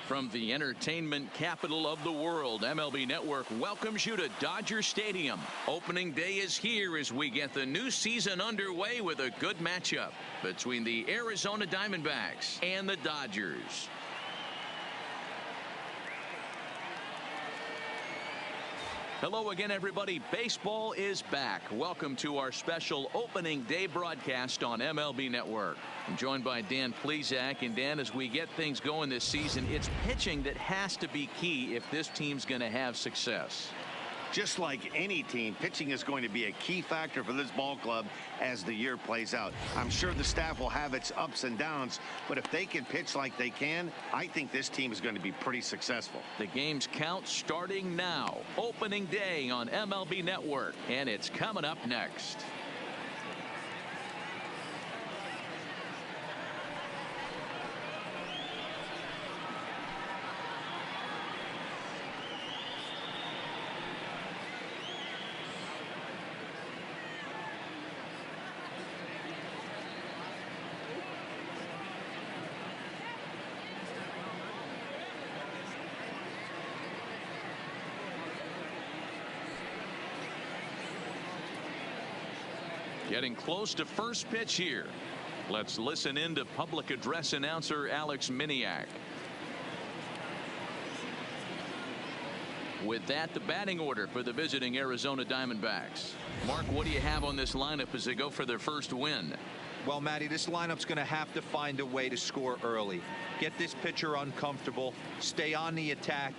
From the entertainment capital of the world, MLB Network welcomes you to Dodger Stadium. Opening day is here as we get the new season underway with a good matchup between the Arizona Diamondbacks and the Dodgers. Hello again, everybody. Baseball is back. Welcome to our special opening day broadcast on MLB Network. I'm joined by Dan Plesac. And Dan, as we get things going this season, it's pitching that has to be key if this team's going to have success. Just like any team, pitching is going to be a key factor for this ball club as the year plays out. I'm sure the staff will have its ups and downs, but if they can pitch like they can, I think this team is going to be pretty successful. The game's count starting now. Opening day on MLB Network, and it's coming up next. Getting close to first pitch here. Let's listen in to public address announcer Alex Miniak. With that, the batting order for the visiting Arizona Diamondbacks. Mark, what do you have on this lineup as they go for their first win? Well, Matty, this lineup's going to have to find a way to score early. Get this pitcher uncomfortable, stay on the attack,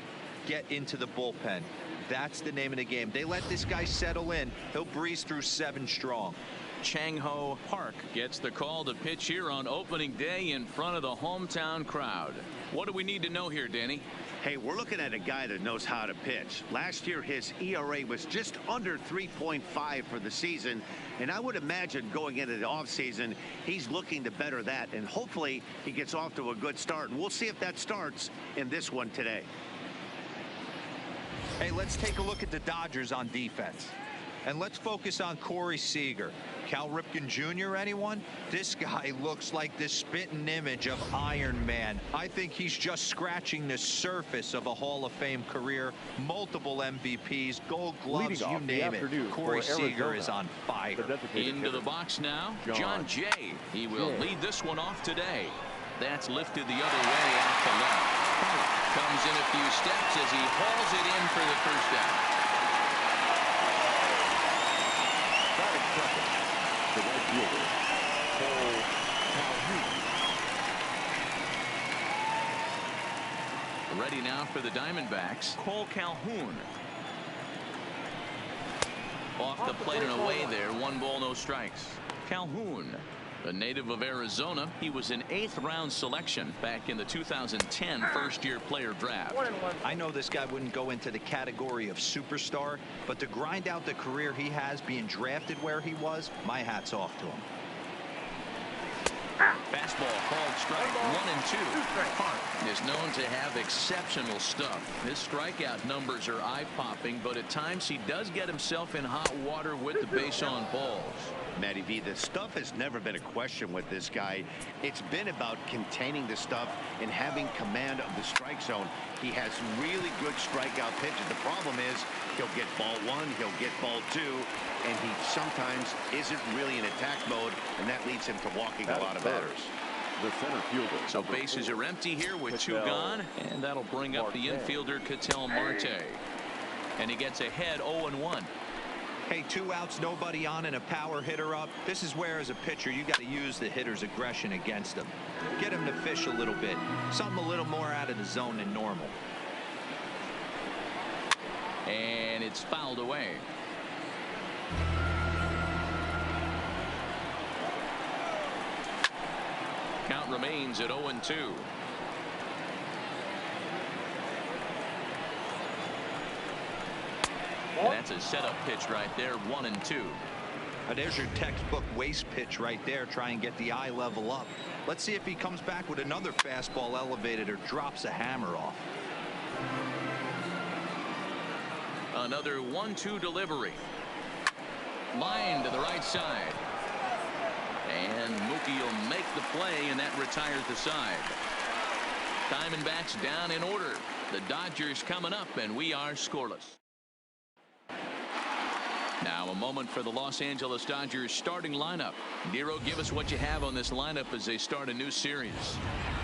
get into the bullpen. That's the name of the game. They let this guy settle in. He'll breeze through 7 strong. Chang-Ho Park gets the call to pitch here on opening day in front of the hometown crowd. What do we need to know here, Danny? Hey, we're looking at a guy that knows how to pitch. Last year, his ERA was just under 3.5 for the season, and I would imagine going into the offseason, he's looking to better that, and hopefully he gets off to a good start. And we'll see if that starts in this one today. Hey, let's take a look at the Dodgers on defense. And let's focus on Corey Seager. Cal Ripken Jr., anyone? This guy looks like the spitting image of Iron Man. I think he's just scratching the surface of a Hall of Fame career. Multiple MVPs, Gold Gloves, you name it. Corey Seager is on fire. Into the box now, John Jay. He will lead this one off today. That's lifted the other way out to left. Comes in a few steps as he hauls it in for the first down. The right fielder, Cole Calhoun. Ready now for the Diamondbacks, Cole Calhoun. Off the plate and away there, 1 ball, no strikes. Calhoun, a native of Arizona, he was an 8th round selection back in the 2010 first-year player draft. I know this guy wouldn't go into the category of superstar, but to grind out the career he has being drafted where he was, my hat's off to him. Fastball called strike 1 and 2. Park is known to have exceptional stuff. His strikeout numbers are eye-popping, but at times he does get himself in hot water with the base on balls. Matty V, the stuff has never been a question with this guy. It's been about containing the stuff and having command of the strike zone. He has really good strikeout pitches. The problem is he'll get ball 1, he'll get ball 2, and he sometimes isn't really in attack mode, and that leads him to walking a lot of batters. The center fielder. So bases are empty here with 2 gone, and that'll bring up the infielder Ketel Marte. And he gets ahead 0-1. Hey, 2 outs, nobody on, and a power hitter up. This is where, as a pitcher, you got to use the hitter's aggression against him. Get him to fish a little bit. Something a little more out of the zone than normal. And it's fouled away. Count remains at 0-2. That's a setup pitch right there, 1-2. There's your textbook waste pitch right there. Try and get the eye level up. Let's see if he comes back with another fastball elevated or drops a hammer off. Another 1-2 delivery. Line to the right side. And Mookie will make the play, and that retires the side. Diamondbacks down in order. The Dodgers coming up, and we are scoreless. Now a moment for the Los Angeles Dodgers starting lineup. Nero, give us what you have on this lineup as they start a new series.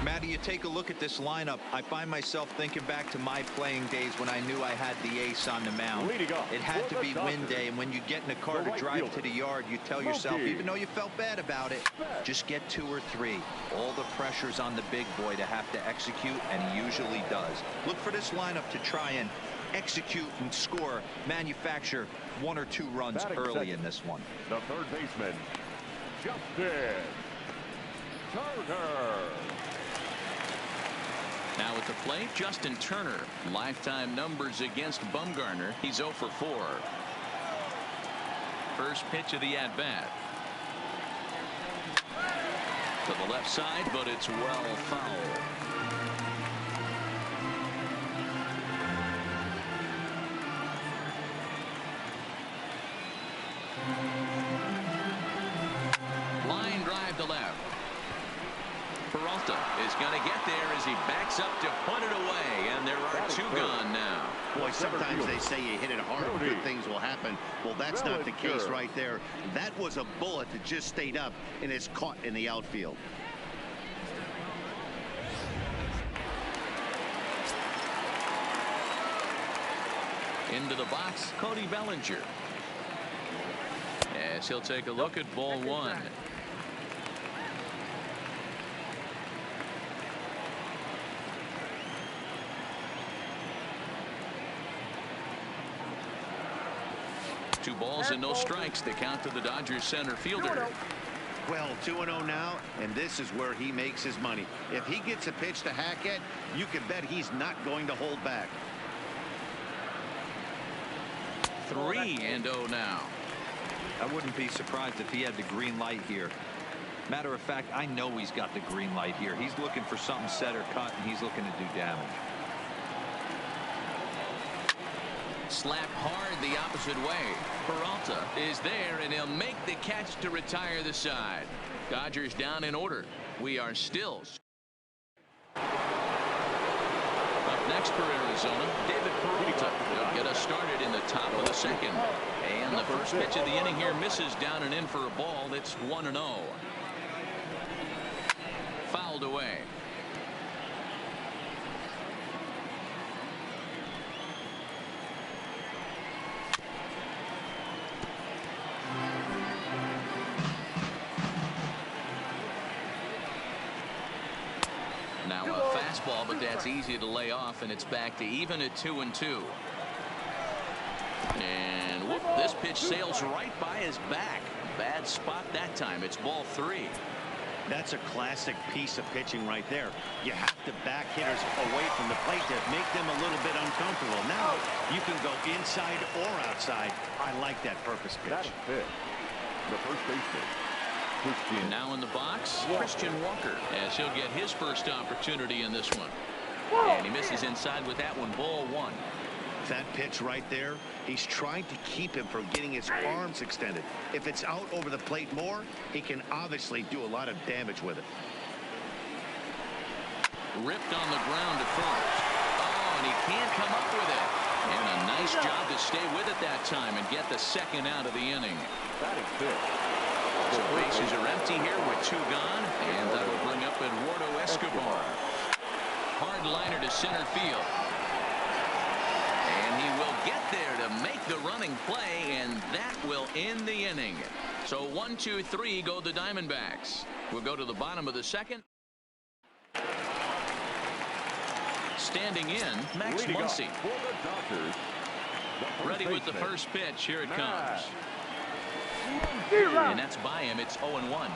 Matty, you take a look at this lineup. I find myself thinking back to my playing days when I knew I had the ace on the mound. It had to be win day, and when you get in a car to drive to the yard, you tell yourself, even though you felt bad about it, just get 2 or 3. All the pressure's on the big boy to have to execute, and he usually does. Look for this lineup to try and execute and score, manufacture 1 or 2 runs early in this one. The third baseman, Justin Turner. Now at the plate, Justin Turner. Lifetime numbers against Bumgarner. He's 0 for 4. First pitch of the at-bat. To the left side, but it's well foul. Line drive to left. Peralta is going to get there as he backs up to put it away, and there are 2 gone now. Boy, sometimes they say you hit it hard, good things will happen. Well, that's not the case right there. That was a bullet that just stayed up, and it's caught in the outfield. Into the box, Cody Bellinger. As he'll take a look at ball 1. Two balls and no strikes. The count to the Dodgers center fielder. Well, 2-0 now, and this is where he makes his money. If he gets a pitch to Hackett, you can bet he's not going to hold back. 3-0 now. I wouldn't be surprised if he had the green light here. Matter of fact, I know he's got the green light here. He's looking for something set or cut, and he's looking to do damage. Slap hard the opposite way. Peralta is there, and he'll make the catch to retire the side. Dodgers down in order. We are still. Up next for Arizona, David Peralta will get us started in the top of the second. And the first pitch of the inning here misses down and in for a ball. It's 1-0. Fouled away. Now a fastball, but that's easy to lay off, and it's back to even at 2-2. And whoop, this pitch sails right by his back. Bad spot that time. It's ball 3. That's a classic piece of pitching right there. You have to back hitters away from the plate to make them a little bit uncomfortable. Now you can go inside or outside. I like that purpose pitch. That's it. The first baseman. Now in the box, Christian Walker, as he'll get his first opportunity in this one. And he misses inside with that one. Ball 1. That pitch right there, he's trying to keep him from getting his arms extended. If it's out over the plate more, he can obviously do a lot of damage with it. Ripped on the ground to first. Oh, and he can't come up with it. And a nice job to stay with it that time and get the second out of the inning. That is it. So bases are empty here with 2 gone, and that'll bring up Eduardo Escobar. Hard liner to center field. And he will get there to make the running play, and that will end the inning. So 1, 2, 3 go the Diamondbacks. We'll go to the bottom of the second. Standing in, Max Muncy. Ready with the first pitch. Here it comes. And that's by him. It's 0-1.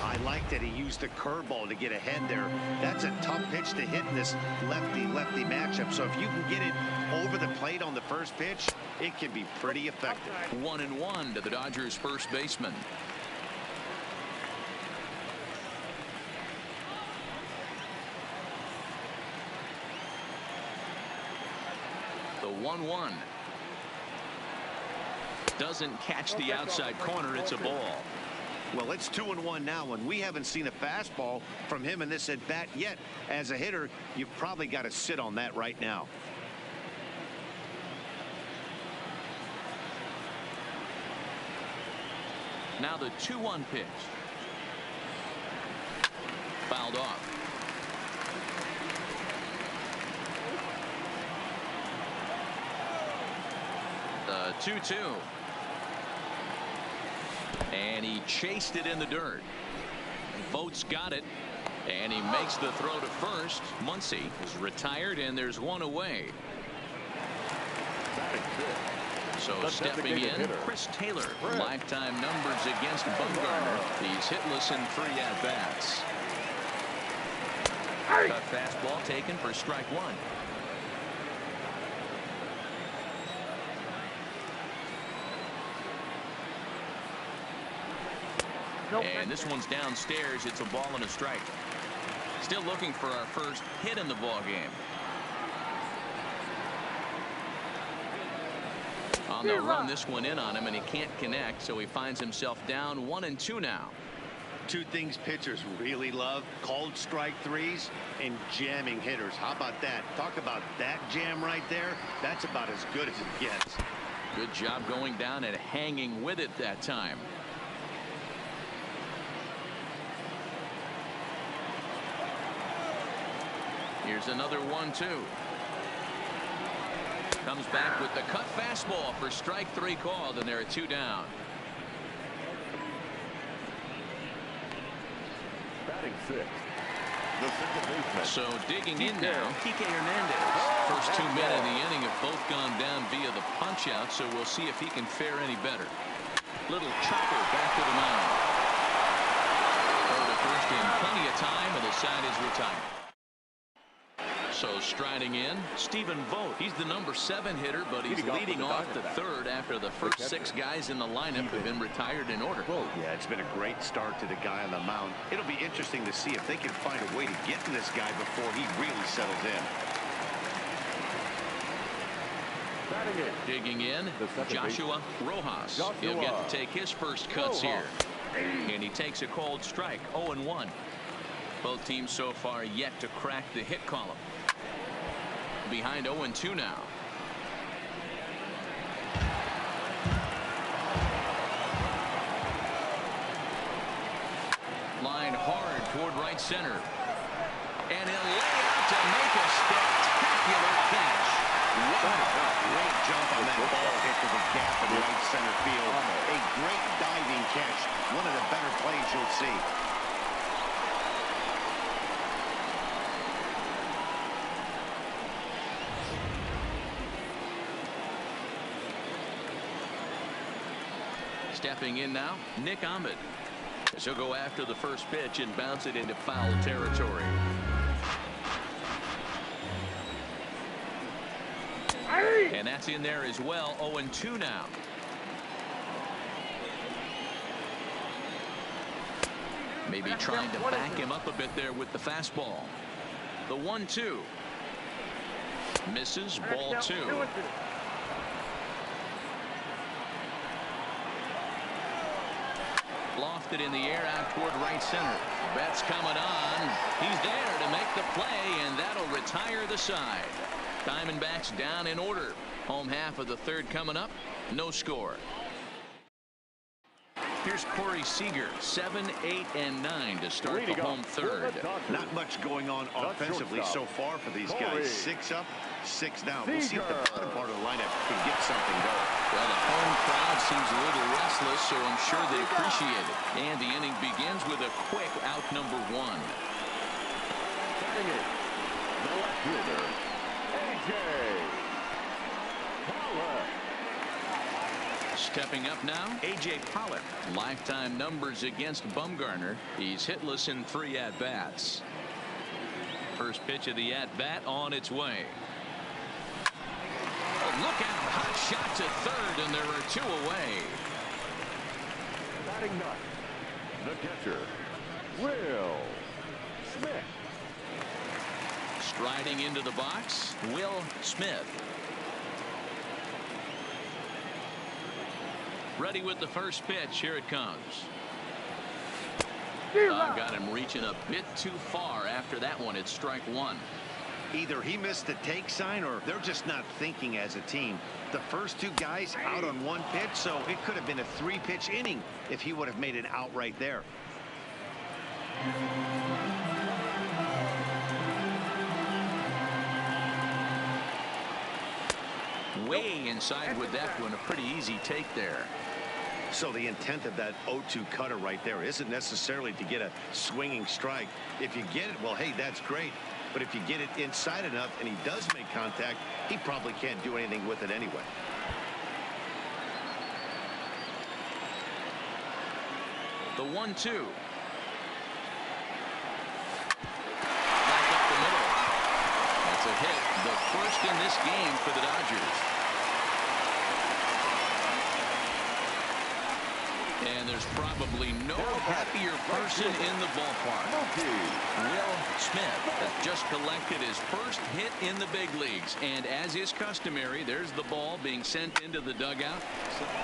I like that he used the curveball to get ahead there. That's a tough pitch to hit in this lefty-lefty matchup. So if you can get it over the plate on the first pitch, it can be pretty effective. 1-1 to the Dodgers' first baseman. The 1-1. Doesn't catch the outside corner. It's a ball. Well, it's 2-1 now, and we haven't seen a fastball from him in this at bat yet. As a hitter, you've probably got to sit on that right now. Now the 2-1 pitch. Fouled off. The 2-2. And he chased it in the dirt. Vogt's got it. And he makes the throw to first. Muncy is retired, and there's one away. So stepping in, Chris Taylor. Lifetime numbers against Bumgarner. He's hitless in 3 at-bats. Cut fastball taken for strike 1. And this one's downstairs. It's a ball and a strike. Still looking for our first hit in the ball game. They'll run this one in on him, and he can't connect, so he finds himself down 1-2 now. 2 things pitchers really love: called strike threes and jamming hitters. How about that? Talk about that jam right there. That's about as good as it gets. Good job going down and hanging with it that time. Here's another 1-2. Comes back with the cut fastball for strike 3 called, and there are 2 down. Batting 6th, the second baseman. So digging in now, Kike Hernandez. First 2 men in the inning have both gone down via the punch out, so we'll see if he can fare any better. Little chopper back to the mound. Throw to first in plenty of time, and the side is retired. So striding in, Stephen Vogt. He's the number 7 hitter, but he's leading off the 3rd after the first 6 guys in the lineup have been retired in order. Yeah, it's been a great start to the guy on the mound. It'll be interesting to see if they can find a way to get to this guy before he really settles in. Digging in, Joshua Rojas. He'll get to take his first cuts here. And he takes a cold strike, 0-1. Both teams so far yet to crack the hit column. Behind 0-2 now. Line hard toward right center. And he'll lay out to make a spectacular catch. Wow. Great jump on that ball hit to the gap in right center field. A great diving catch. One of the better plays you'll see. Stepping in now, Nick Ahmed. He'll go after the first pitch and bounce it into foul territory. And that's in there as well. 0-2 now. Maybe trying to back him up a bit there with the fastball. The 1-2. Misses, ball 2. Lofted in the air out toward right center. Betts coming on. He's there to make the play, and that'll retire the side. Diamondbacks down in order. Home half of the 3rd coming up. No score. Here's Corey Seager, 7, 8, and 9 to start the home 3rd. Not much going on offensively so far for these guys. 6 up, 6 down. We'll see if the bottom part of the lineup can get something going. Well, the home crowd seems a little restless, so I'm sure they appreciate it. And the inning begins with a quick out number 1. Batting it, the left fielder, A.J. Pollock. Stepping up now, A.J. Pollock. Lifetime numbers against Bumgarner. He's hitless in 3 at-bats. First pitch of the at-bat on its way. Oh, look out. Hot shot to 3rd, and there are 2 away. Batting 9th, the catcher, Will Smith. Striding into the box, Will Smith. Ready with the first pitch. Here it comes. Got him reaching a bit too far after that one. It's strike one. Either he missed the take sign or they're just not thinking as a team. The first two guys out on one pitch, so it could have been a three-pitch inning if he would have made it out right there. Way inside with that one. A pretty easy take there. So the intent of that 0-2 cutter right there isn't necessarily to get a swinging strike. If you get it, well, hey, that's great. But if you get it inside enough and he does make contact, he probably can't do anything with it anyway. The 1-2. Back up the middle. That's a hit. The first in this game for the Dodgers. And there's probably no happier person in the ballpark. Will Smith has just collected his first hit in the big leagues. And as is customary, there's the ball being sent into the dugout.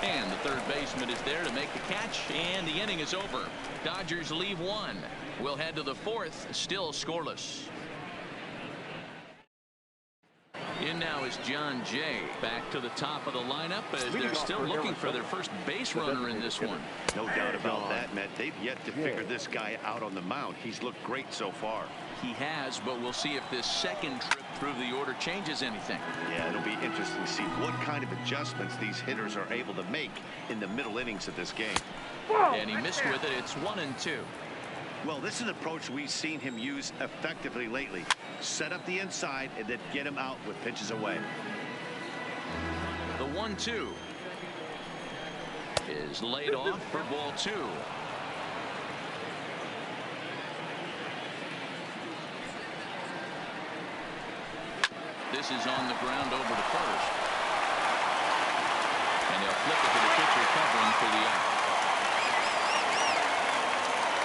And the third baseman is there to make the catch. And the inning is over. Dodgers leave one. We'll head to the fourth, still scoreless. In now is John Jay. Back to the top of the lineup as they're still looking for their first base runner in this one. No doubt about that, Matt. They've yet to figure this guy out on the mound. He's looked great so far. He has, but we'll see if this second trip through the order changes anything. Yeah, it'll be interesting to see what kind of adjustments these hitters are able to make in the middle innings of this game. And he missed with it. It's 1-2. Well, this is an approach we've seen him use effectively lately. Set up the inside and then get him out with pitches away. The 1-2 is laid off for ball two. This is on the ground over to first. And they'll flip it to the pitcher covering for the out.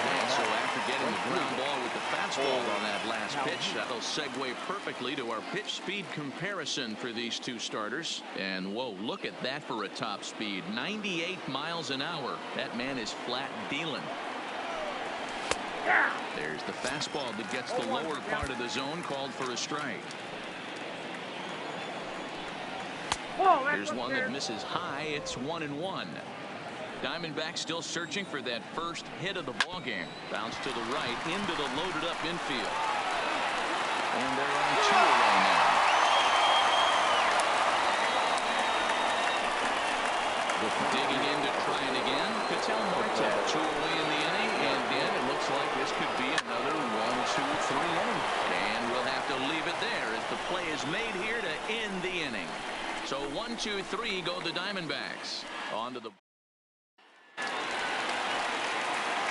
And so after getting the ground ball with the fastball on that last pitch, that'll segue perfectly to our pitch speed comparison for these two starters. And whoa, look at that for a top speed. 98 miles an hour. That man is flat dealing. There's the fastball that gets the lower part of the zone, called for a strike. Here's one that misses high. It's 1-1. Diamondbacks still searching for that first hit of the ball game. Bounce to the right into the loaded up infield. And they're on 2 away now. Digging in to try it again. Ketel Marte 2 away in the inning. And then it looks like this could be another 1-2-3 inning. And we'll have to leave it there as the play is made here to end the inning. So 1-2-3 go the Diamondbacks. On to the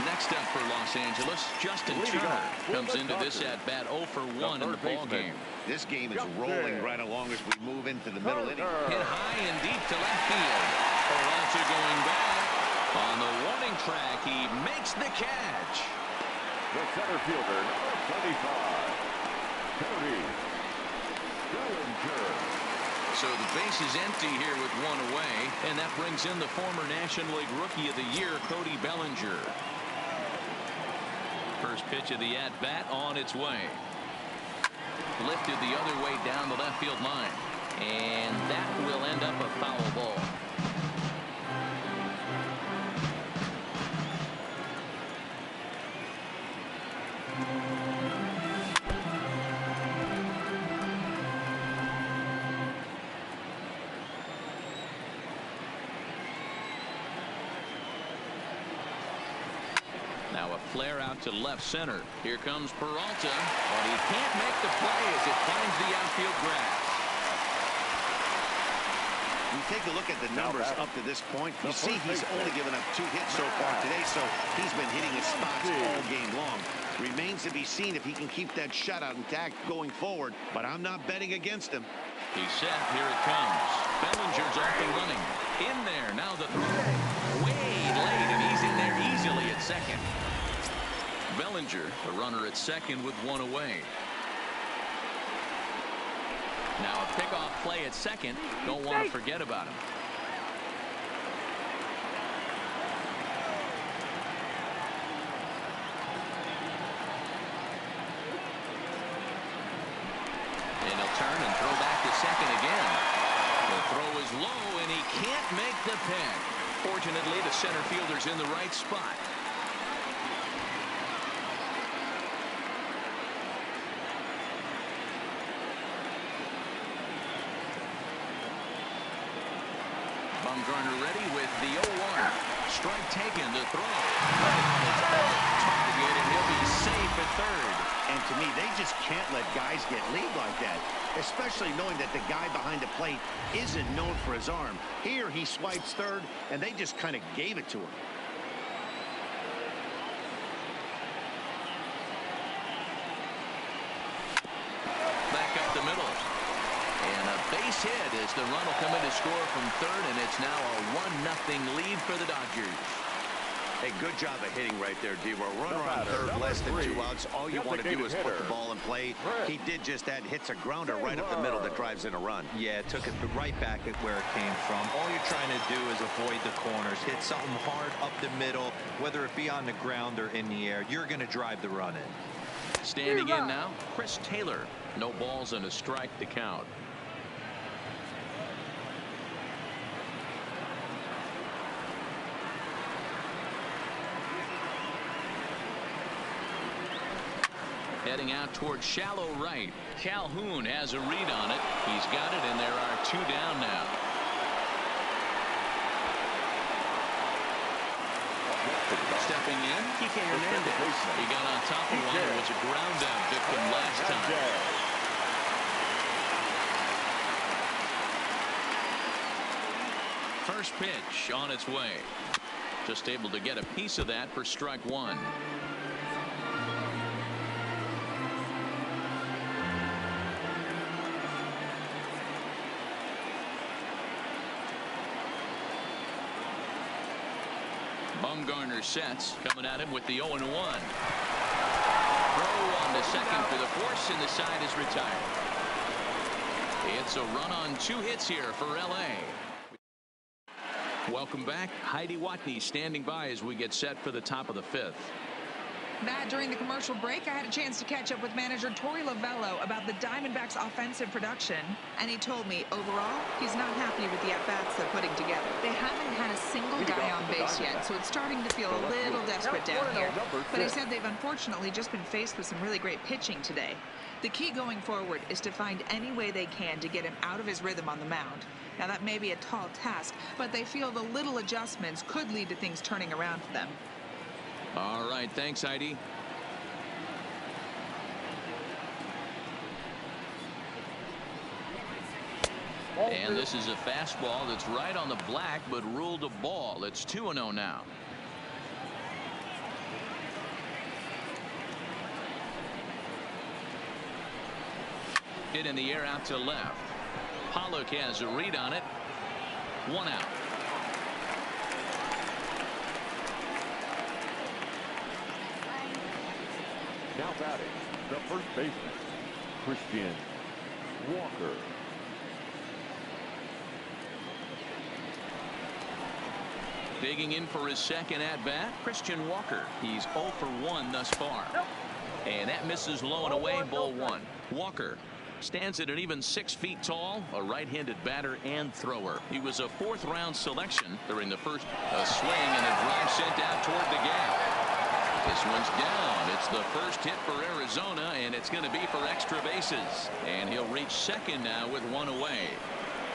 next up for Los Angeles, Justin Turner comes into this at bat 0 for 1 in the ball game. This game is rolling right along as we move into the middle inning. Hit high and deep to left field. Peralta going back on the warning track. He makes the catch. The center fielder, number 35, Cody Bellinger. So the base is empty here with 1 away, and that brings in the former National League Rookie of the Year, Cody Bellinger. First pitch of the at-bat on its way. Lifted the other way down the left field line. And that will end up a foul ball. Now a flare out to left center. Here comes Peralta, but he can't make the play as it finds the outfield grass. You take a look at the numbers up to this point. You see he's only given up 2 hits so far today, so he's been hitting his spots all game long. Remains to be seen if he can keep that shutout intact going forward, but I'm not betting against him. He's set. Here it comes. Bellinger's off and running. In there. Now the throw. Way late, and he's in there easily at second. Bellinger, the runner at second with 1 away. Now a pickoff play at second. Don't want to forget about him. turn and throw back to second again. The throw is low, and he can't make the peg. Fortunately, the center fielder's in the right spot. Bumgarner ready with the 0-1. Strike taken, the throw. Right on the target, and he'll be safe at third. And to me, they just can't let guys get lead like that, especially knowing that the guy behind the plate isn't known for his arm. Here, he swipes third, and they just kind of gave it to him. Back up the middle. And a base hit as the run will come in to score from third, and it's now a 1-0 lead for the Dodgers. Hey, good job of hitting right there, D-Row. Runner on third, less than 2 outs. All you want to do is put the ball in play. He did just that. Hits a grounder right up the middle that drives in a run. Yeah, took it right back at where it came from. All you're trying to do is avoid the corners. Hit something hard up the middle, whether it be on the ground or in the air. You're going to drive the run in. Standing in now, Chris Taylor. No balls and a strike to count. Heading out towards shallow right. Calhoun has a read on it. He's got it, and there are 2 down now. Stepping in, Kike Hernandez. He got on top of one and was a ground out victim last time. First pitch on its way. Just able to get a piece of that for strike 1. Bumgarner sets, coming at him with the 0-1. Throw on the second for the force, and the side is retired. It's a run on 2 hits here for L.A. Welcome back. Heidi Watney standing by as we get set for the top of the 5th. Matt, during the commercial break, I had a chance to catch up with manager Torey Lovullo about the Diamondbacks' offensive production, and he told me, overall, he's not happy with the at-bats they're putting together. They haven't had a single guy on base yet, so it's starting to feel a little desperate down here. But he said they've unfortunately just been faced with some really great pitching today. The key going forward is to find any way they can to get him out of his rhythm on the mound. Now, that may be a tall task, but they feel the little adjustments could lead to things turning around for them. All right, thanks, Heidi. And this is a fastball that's right on the black, but ruled a ball. It's 2-0 now. Hit in the air out to left. Pollock has a read on it. 1 out. Now batting, the first baseman, Christian Walker. Digging in for his second at-bat, Christian Walker. He's 0 for 1 thus far. And that misses low and away, ball 1. Walker stands at an even 6 feet tall, a right-handed batter and thrower. He was a 4th-round selection during the first. A swing and a drive sent out toward the gap. This one's down. It's the first hit for Arizona, and it's going to be for extra bases. And he'll reach second now with 1 away.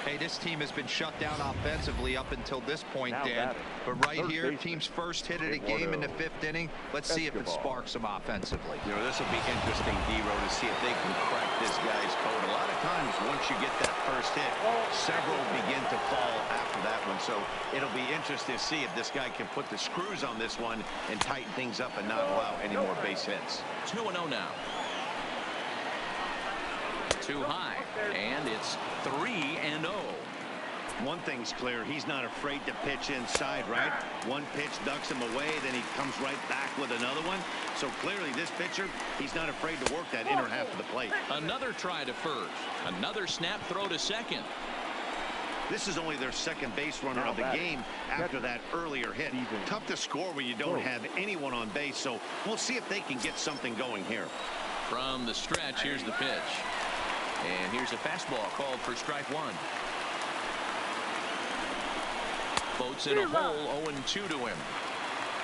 Hey, this team has been shut down offensively up until this point, Dan. But right here, team's first hit of the game in the 5th inning. Let's see if it sparks them offensively. You know, this will be interesting, D-Row, to see if they can crack this guy's code. A lot of times, once you get that first hit, several begin to fall after that one. So it'll be interesting to see if this guy can put the screws on this one and tighten things up and not allow any more base hits. 2-0 now. Too high, and it's 3-0. One thing's clear, he's not afraid to pitch inside, right? One pitch ducks him away, then he comes right back with another one. So clearly this pitcher, he's not afraid to work that inner half of the plate. Another try to first. Another snap throw to second. This is only their second base runner of the game after that earlier hit. Tough to score when you don't have anyone on base, so we'll see if they can get something going here. From the stretch, here's the pitch. And here's a fastball called for strike one. Boats in a hole, 0-2 to him.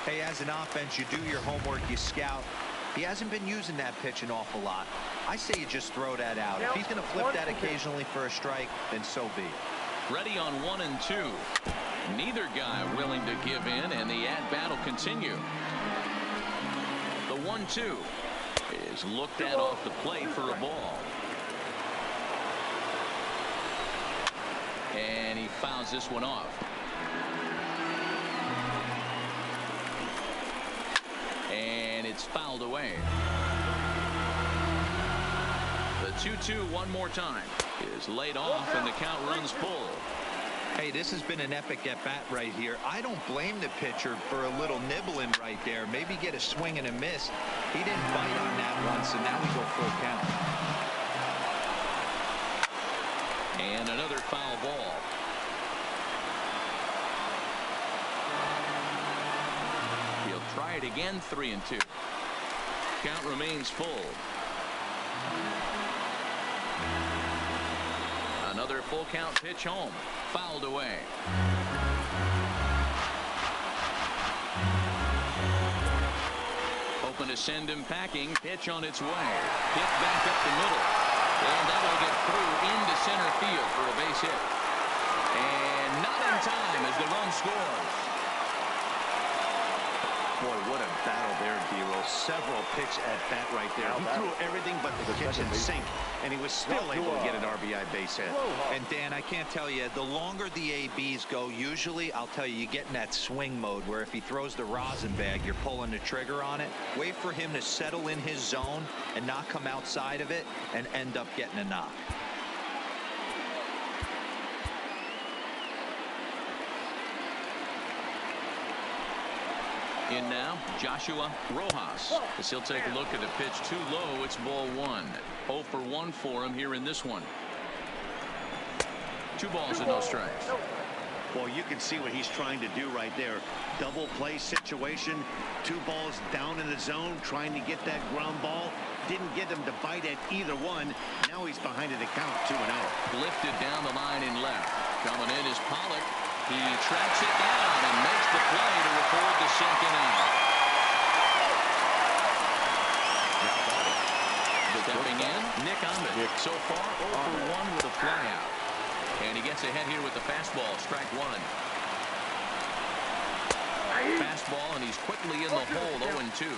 Hey, as an offense, you do your homework, you scout. He hasn't been using that pitch an awful lot. I say you just throw that out. If he's going to flip that occasionally for a strike, then so be it. Ready on 1-2. Neither guy willing to give in, and the at-bat will continue. The 1-2 is looked at off the plate for a ball. And he fouls this one off. And it's fouled away. The 2-2 one more time is laid off, and the count runs full. Hey, this has been an epic at-bat right here. I don't blame the pitcher for a little nibbling right there. Maybe get a swing and a miss. He didn't bite on that one, so now we go full count. And another foul ball. He'll try it again, 3-2. Count remains full. Another full count pitch home. Fouled away. Open to send him packing. Pitch on its way. Hit back up the middle. And that'll get through into center field for a base hit. And not in time as the run scores. Boy, what a battle there, D-Roll. Several pitch at bat right there. He threw everything but the kitchen sink, and he was still able to get an RBI base hit. And Dan, I can't tell you, the longer the ABs go, usually, I'll tell you, you get in that swing mode where if he throws the rosin bag, you're pulling the trigger on it. Wait for him to settle in his zone and not come outside of it and end up getting a knock. In now, Joshua Rojas. As he'll take a look at a pitch too low, it's ball one. 0 for 1 for him here in this one. 2 balls and no strikes. Well, you can see what he's trying to do right there. Double play situation. 2 balls down in the zone, trying to get that ground ball. Didn't get him to bite at either one. Now he's behind in the count, 2-0. Lifted down the line in left. Coming in is Pollock. He tracks it down and makes the play to record the second out. Stepping in, Nick Ahmed. So far, 0 for 1 with a flyout. And he gets ahead here with the fastball, strike one. Fastball, and he's quickly in the hole, 0-2.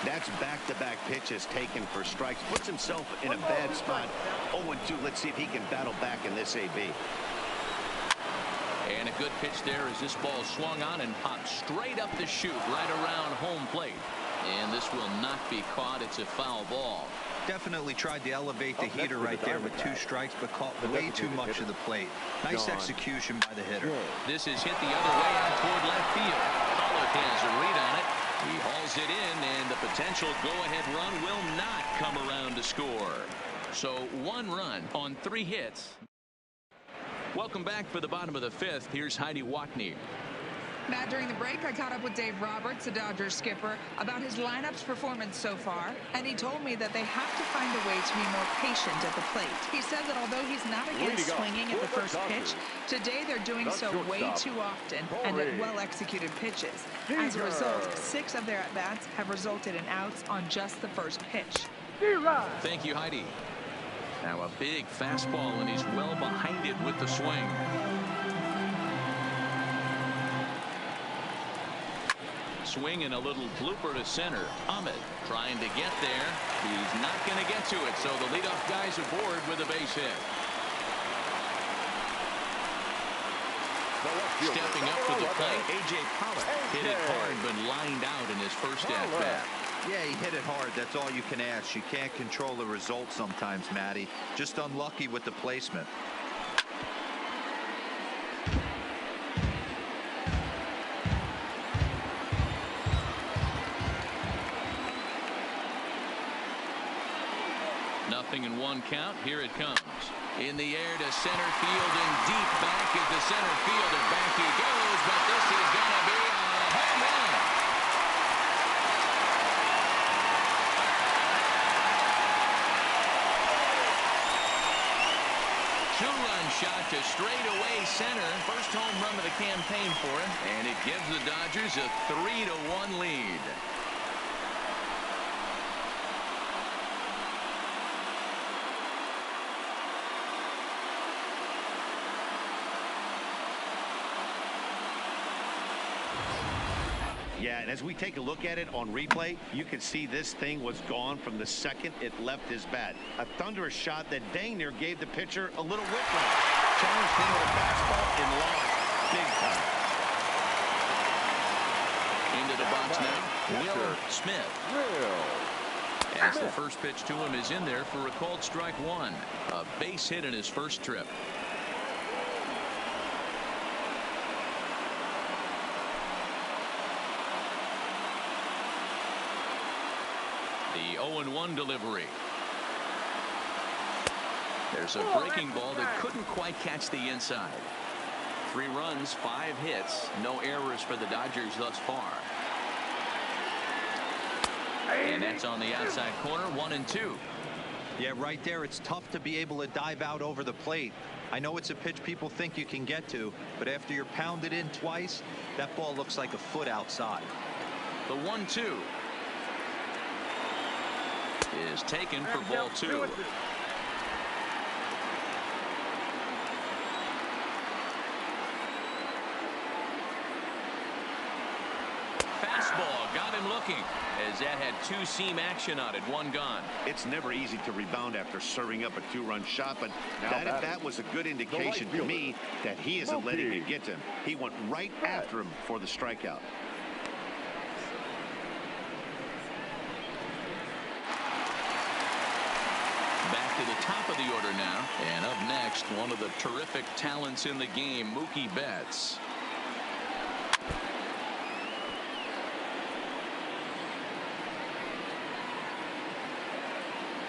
That's back-to-back pitches taken for strikes. Puts himself in a bad spot. 0-2. Let's see if he can battle back in this AB. And a good pitch there as this ball swung on and popped straight up the chute right around home plate. And this will not be caught. It's a foul ball. Definitely tried to elevate the heater right there with 2 strikes, but caught way too much of the plate. Nice execution by the hitter. This is hit the other way out toward left field. Pollock has a read on it. He hauls it in, and the potential go-ahead run will not come around to score. So 1 run on 3 hits. Welcome back for the bottom of the 5th. Here's Heidi Watney. Matt, during the break, I caught up with Dave Roberts, the Dodgers skipper, about his lineup's performance so far, and he told me that they have to find a way to be more patient at the plate. He said that although he's not against swinging at the first pitch, today they're doing so way too often and at well-executed pitches. As a result, 6 of their at-bats have resulted in outs on just the first pitch. Thank you, Heidi. Now a big fastball, and he's well behind it with the swing. Swing and a little blooper to center. Ahmed trying to get there. He's not going to get to it, so the leadoff guy's aboard with a base hit. Stepping up to the plate, A.J. Pollock hit it hard but lined out in his first at-bat. Yeah, he hit it hard. That's all you can ask. You can't control the result sometimes, Matty. Just unlucky with the placement. Nothing in 1 count. Here it comes. In the air to center field and deep back is the center fielder. Back he goes, but this is going to be a home run. two-run shot to straightaway center. First home run of the campaign for him, and it gives the Dodgers a 3-1 lead. Yeah, and as we take a look at it on replay, you can see this thing was gone from the second it left his bat. A thunderous shot that dang near gave the pitcher a little whiplash. Challenged him with a fastball and lost big time. Into the box now, Will Smith. As the first pitch to him is in there for a called strike one. A base hit in his first trip. The 0-1 delivery. There's a breaking ball that couldn't quite catch the inside. 3 runs, 5 hits, no errors for the Dodgers thus far. And that's on the outside corner, 1-2. Yeah, right there, it's tough to be able to dive out over the plate. I know it's a pitch people think you can get to, but after you're pounded in twice, that ball looks like a foot outside. The 1-2 is taken for ball 2. Fastball got him looking, as that had 2-seam action on it, 1 gone. It's never easy to rebound after serving up a 2-run shot, but that was a good indication to me that he isn't letting it get to him. He went right after him for the strikeout. Back to the top of the order now, and up next, one of the terrific talents in the game, Mookie Betts.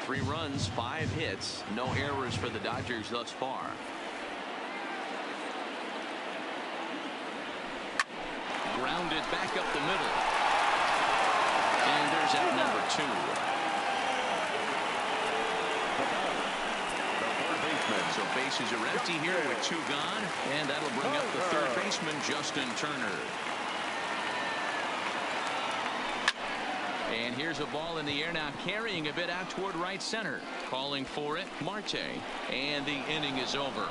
Three runs, 5 hits, no errors for the Dodgers thus far. Grounded back up the middle. And there's out number 2. So bases are empty here with 2 gone, and that'll bring up the third baseman, Justin Turner. And here's a ball in the air now, carrying a bit out toward right center. Calling for it, Marte, and the inning is over.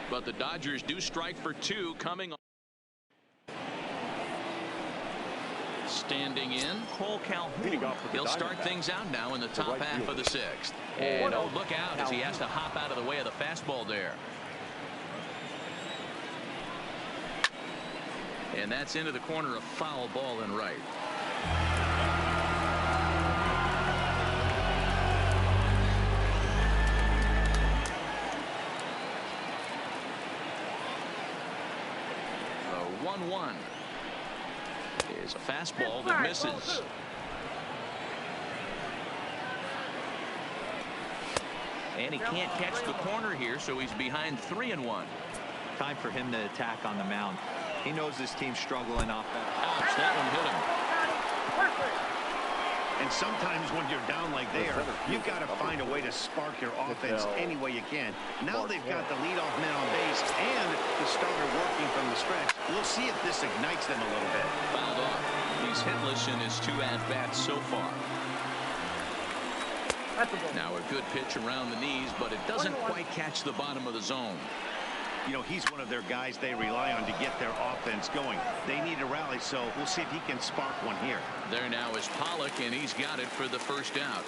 But the Dodgers do strike for 2 coming on. Standing in, Cole Calhoun. He'll start things out now in the top half of the 6th. And oh, look out as he has to hop out of the way of the fastball there. And that's into the corner, a foul ball and right. The 1-1 is a fastball that misses. And he can't catch the corner here, so he's behind 3-1. Time for him to attack on the mound. He knows this team's struggling off that. Ouch, that one hit him. And sometimes when you're down like they are, you've got to find a way to spark your offense any way you can. Now they've got the leadoff man on base and the starter working from the stretch. We'll see if this ignites them a little bit. Fouled off. He's hitless in his 2 at-bats so far. Now a good pitch around the knees, but it doesn't quite catch the bottom of the zone. You know, he's one of their guys they rely on to get their offense going. They need a rally, so we'll see if he can spark one here. There now is Pollock, and he's got it for the first out.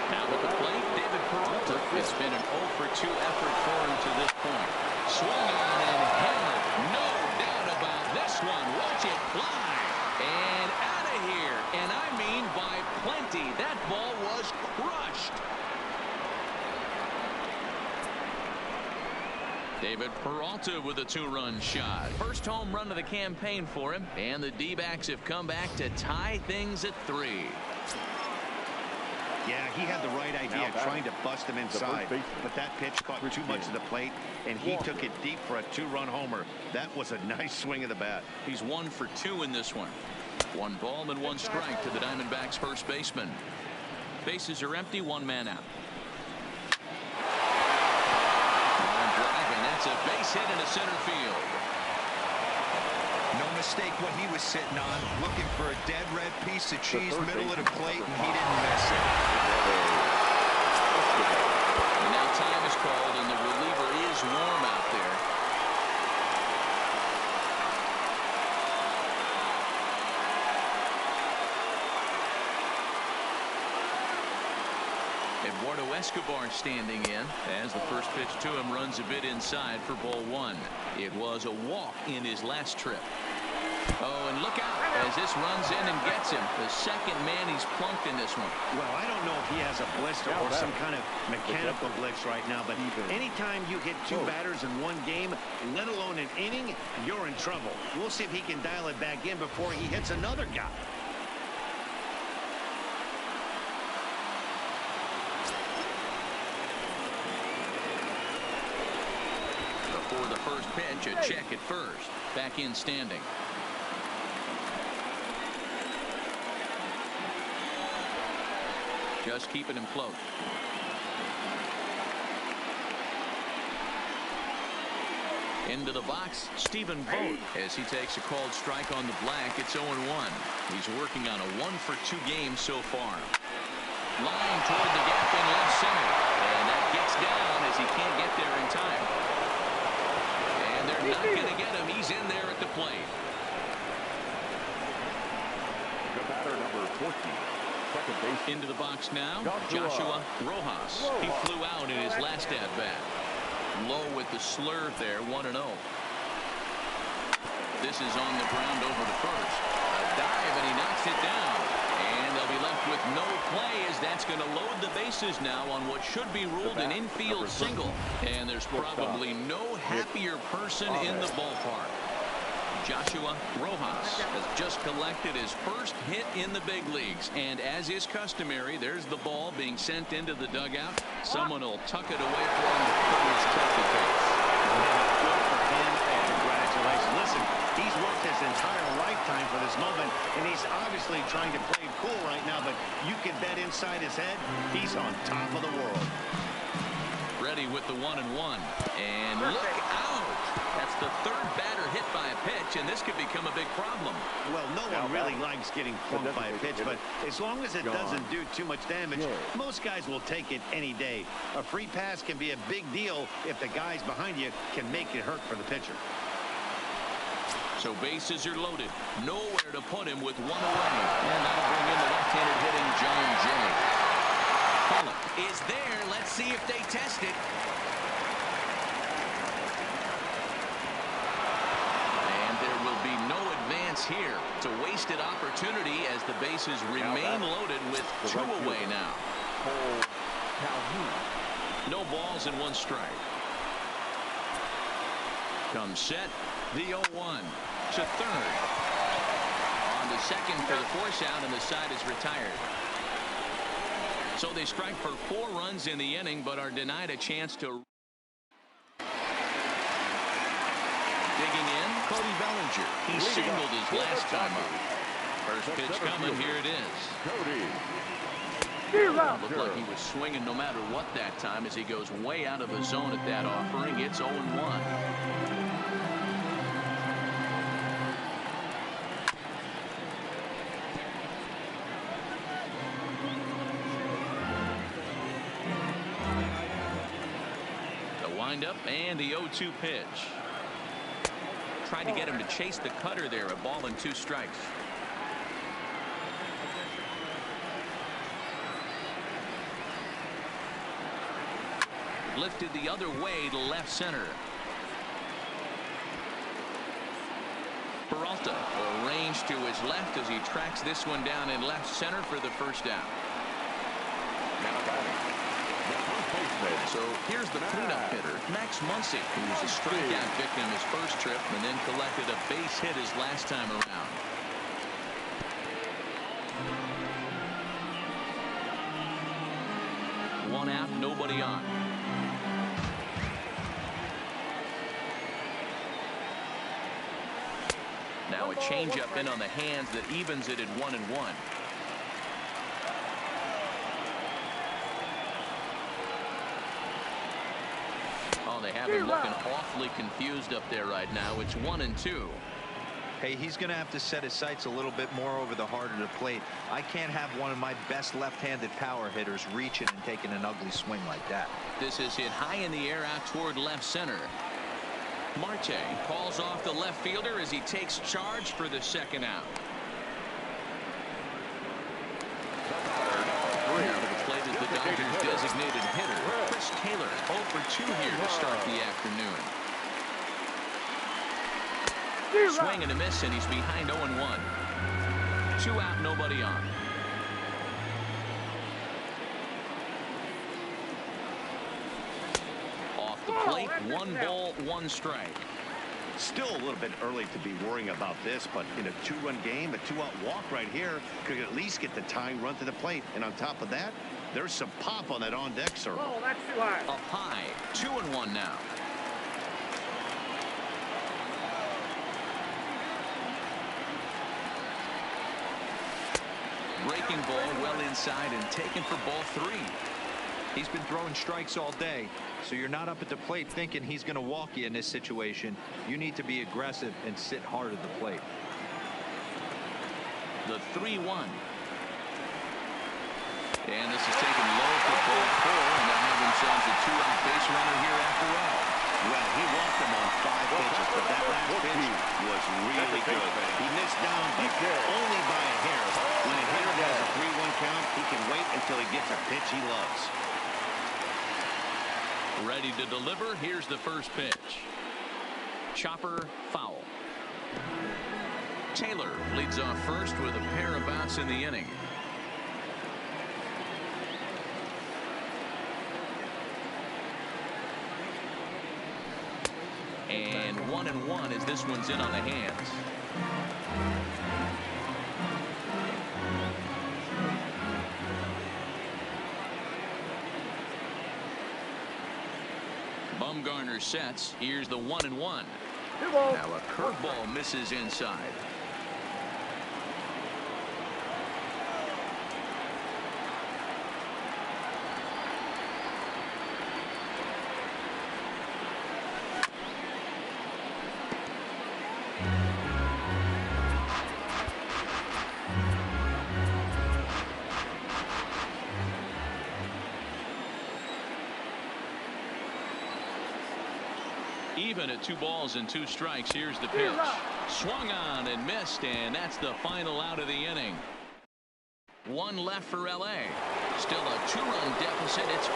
Now at the plate, David Peralta. It's been an 0-for-2 effort for him to this point. Swung on and hammered. No doubt about this one. Watch it fly. And out of here. And I mean by plenty. That ball was crushed. David Peralta with a 2-run shot. First home run of the campaign for him. And the D-backs have come back to tie things at 3. Yeah, he had the right idea trying to bust him inside, but that pitch caught too much of the plate, and he took it deep for a 2-run homer. That was a nice swing of the bat. He's 1 for 2 in this one. One ball and one strike to the Diamondbacks first baseman. Bases are empty, one man out. Line drive, and that's a base hit into center field. No mistake what he was sitting on, looking for a dead red piece of cheese middle of the plate, and he didn't miss it. And now time is called, and the reliever is warm out there. Eduardo Escobar standing in as the first pitch to him runs a bit inside for ball one. It was a walk in his last trip. Oh, and look out as this runs in and gets him. The second man he's plunked in this one. Well, I don't know if he has a blister or some kind of mechanical blitz right now, but anytime you hit two batters in one game, let alone an inning, you're in trouble. We'll see if he can dial it back in before he hits another guy. Before the first pitch, a check at first. Back in standing. Just keeping him float. Into the box, Stephen Vogt as he takes a called strike on the black. It's 0-1. He's working on a 1-for-2 game so far. Line toward the gap in left center, and that gets down as he can't get there in time. And they're not going to get him. He's in there at the plate. The batter number 14. Into the box now, Joshua Rojas. He flew out in his last at-bat. Low with the slurve there, 1-0. This is on the ground over the first. A dive, and he knocks it down. And they'll be left with no play as that's going to load the bases now on what should be ruled an infield single. And there's probably no happier person in the ballpark. Joshua Rojas has just collected his first hit in the big leagues. And as is customary, there's the ball being sent into the dugout. Someone will tuck it away for him to put his trophy case. Good for him, and congratulations. Listen, he's worked his entire lifetime for this moment, and he's obviously trying to play it cool right now, but you can bet inside his head, he's on top of the world. Ready with the 1-1. And look out! That's the third batter hit by a pitch, and this could become a big problem. Well, no one really likes getting plunked by a pitch, but as long as it doesn't do too much damage, most guys will take it any day. A free pass can be a big deal if the guys behind you can make it hurt for the pitcher. So bases are loaded. Nowhere to put him with one away. And that'll bring in the left-handed hitting John Jay. Pollock is there. Let's see if they test it. Here. It's a wasted opportunity as the bases remain loaded with two away now. No balls and one strike. Comes set. The 0-1 to third. On to second for the force out, and the side is retired. So they strike for 4 runs in the inning, but are denied a chance to. Digging in, Cody Bellinger. He singled his last time up. First pitch coming, here it is. Looked like he was swinging no matter what that time as he goes way out of the zone at that offering. It's 0-1. The windup and the 0-2 pitch. Tried to get him to chase the cutter there. A ball and 2 strikes. Lifted the other way to left center. Peralta arranged to his left as he tracks this one down in left center for the first down. So here's the cleanup hitter, Max Muncy, who was a strikeout victim his first trip and then collected a base hit his last time around. One out, nobody on. Now a changeup in on the hands that evens it at 1-1. Oh, they have him looking awfully confused up there right now. It's 1-2. Hey, he's going to have to set his sights a little bit more over the heart of the plate. I can't have one of my best left-handed power hitters reaching and taking an ugly swing like that. This is hit high in the air out toward left center. Marte calls off the left fielder as he takes charge for the second out. Now to the plate is the Dodgers' designated hitter, Chris Taylor, 0 for 2 here to start the afternoon. Swing and a miss, and he's behind 0-1. 2 out, nobody on. Off the plate, 1 ball, 1 strike. Still a little bit early to be worrying about this, but in a 2-run game, a 2-out walk right here could at least get the tying run to the plate. And on top of that, there's some pop on that on-deck circle. Oh, that's too high. Up high, 2-1 now. Breaking ball well inside and taken for ball 3. He's been throwing strikes all day, so you're not up at the plate thinking he's going to walk you in this situation. You need to be aggressive and sit hard at the plate. The 3-1. And this is taken low for ball 4, and they'll have themselves a 2-out base runner here after all. Well, he walked him on 5 pitches, but that last pitch was really good. He missed down, but only by a hair. When a hitter has a 3-1 count, he can wait until he gets a pitch he loves. Ready to deliver. Here's the first pitch. Chopper, foul. Taylor leads off first with a pair of outs in the inning. And 1-1 as this one's in on the hands. Bumgarner sets. Here's the 1-1. Now a curveball misses inside. Even at 2 balls and 2 strikes. Here's the pitch. Swung on and missed, and that's the final out of the inning. 1 left for LA. Still a 2-run deficit. It's 5-3.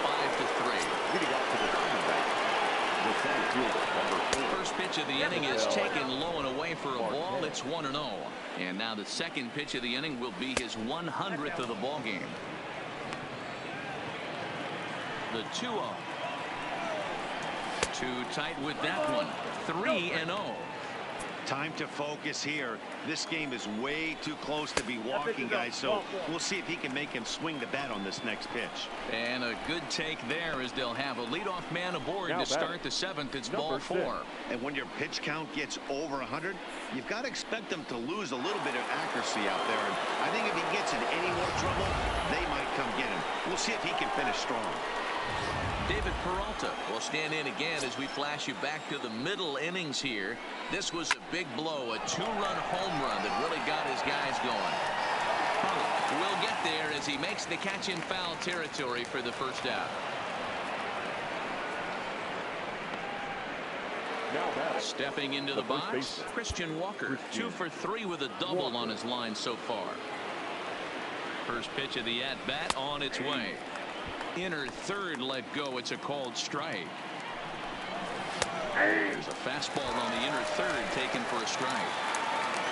First pitch of the inning is taken low and away for a ball. It's 1-0. And now the second pitch of the inning will be his 100th of the ball game. The 2-0. Too tight with that one. 3-0. Time to focus here. This game is way too close to be walking, guys, so we'll see if he can make him swing the bat on this next pitch. And a good take there as they'll have a leadoff man aboard to start the 7th. It's ball 4. And when your pitch count gets over 100, you've got to expect them to lose a little bit of accuracy out there. And I think if he gets in any more trouble, they might come get him. We'll see if he can finish strong. David Peralta will stand in again as we flash you back to the middle innings here. This was a big blow, a 2-run home run that really got his guys going. We'll get there as he makes the catch in foul territory for the first out. Stepping into the box, Christian Walker, 2 for 3 with a double on his line so far. First pitch of the at-bat on its way. Inner third let go. It's a called strike. There's a fastball on the inner third taken for a strike.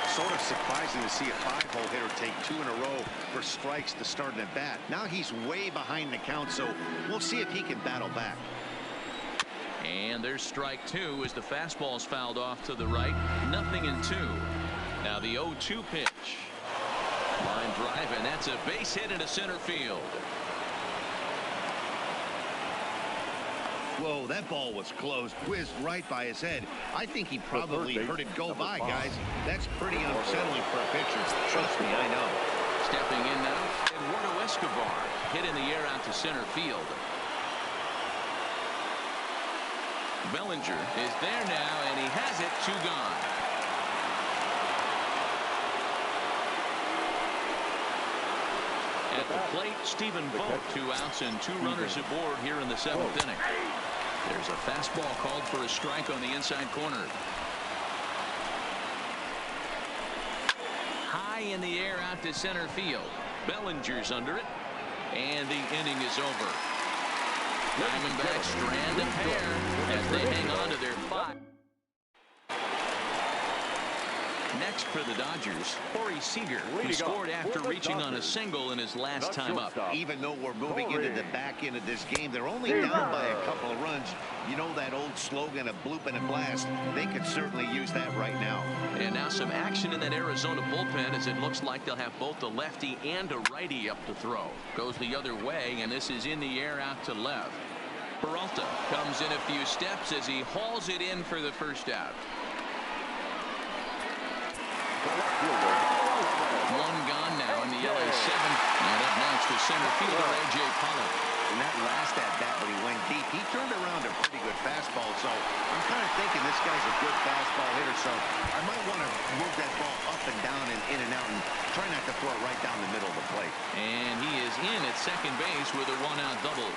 Sort of surprising to see a 5-hole hitter take 2 in a row for strikes to start an at-bat. Now he's way behind the count, so we'll see if he can battle back. And there's strike 2 as the fastball's fouled off to the right. 0-2. Now the 0-2 pitch. Line drive, and that's a base hit into center field. Whoa, that ball was close, whizzed right by his head. I think he probably heard it go by, guys. That's pretty unsettling for a pitcher. Trust me, I know. Stepping in now, Eduardo Escobar hit in the air out to center field. Bellinger is there now, and he has it, 2 gone. At the plate, Stephen Vogt, 2 outs and 2 runners aboard here in the 7th inning. There's a fastball called for a strike on the inside corner. High in the air out to center field. Bellinger's under it, and the inning is over. Diamondbacks strand a pair as they hang on to their 5. Next for the Dodgers, Corey Seager, who scored after reaching on a single in his last time up. Even though we're moving into the back end of this game, they're only down by a couple of runs. You know that old slogan of bloop and a blast. They could certainly use that right now. And now some action in that Arizona bullpen, as it looks like they'll have both a lefty and a righty up to throw. Goes the other way, and this is in the air out to left. Peralta comes in a few steps as he hauls it in for the first out. 1 gone now in the LA 7. And up next is center fielder A.J. Pollock. And that last at-bat when he went deep, he turned around a pretty good fastball. So I'm kind of thinking this guy's a good fastball hitter. So I might want to move that ball up and down and in and out and try not to throw it right down the middle of the plate. And he is in at second base with a 1-out double.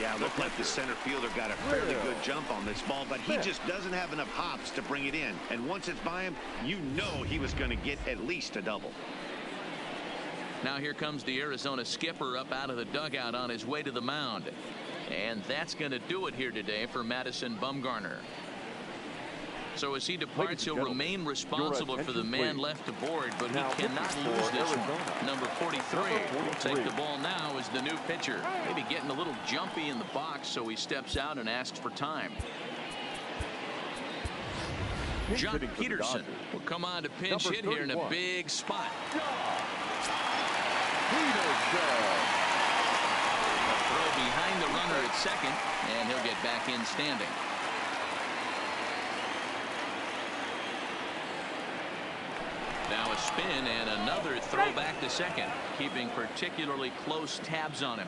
Yeah, looked like the center fielder got a fairly good jump on this ball, but he just doesn't have enough hops to bring it in. And once it's by him, you know he was going to get at least a double. Now here comes the Arizona skipper up out of the dugout on his way to the mound. And that's going to do it here today for Madison Bumgarner. So as he departs, he'll remain responsible for the man left aboard, but he cannot lose this one. Number 43 will take the ball now as the new pitcher. Maybe getting a little jumpy in the box, so he steps out and asks for time. Jock Peterson will come on to pinch hit here in a big spot. A throw behind the runner at second, and he'll get back in standing. Now a spin and another throw back to second, keeping particularly close tabs on him.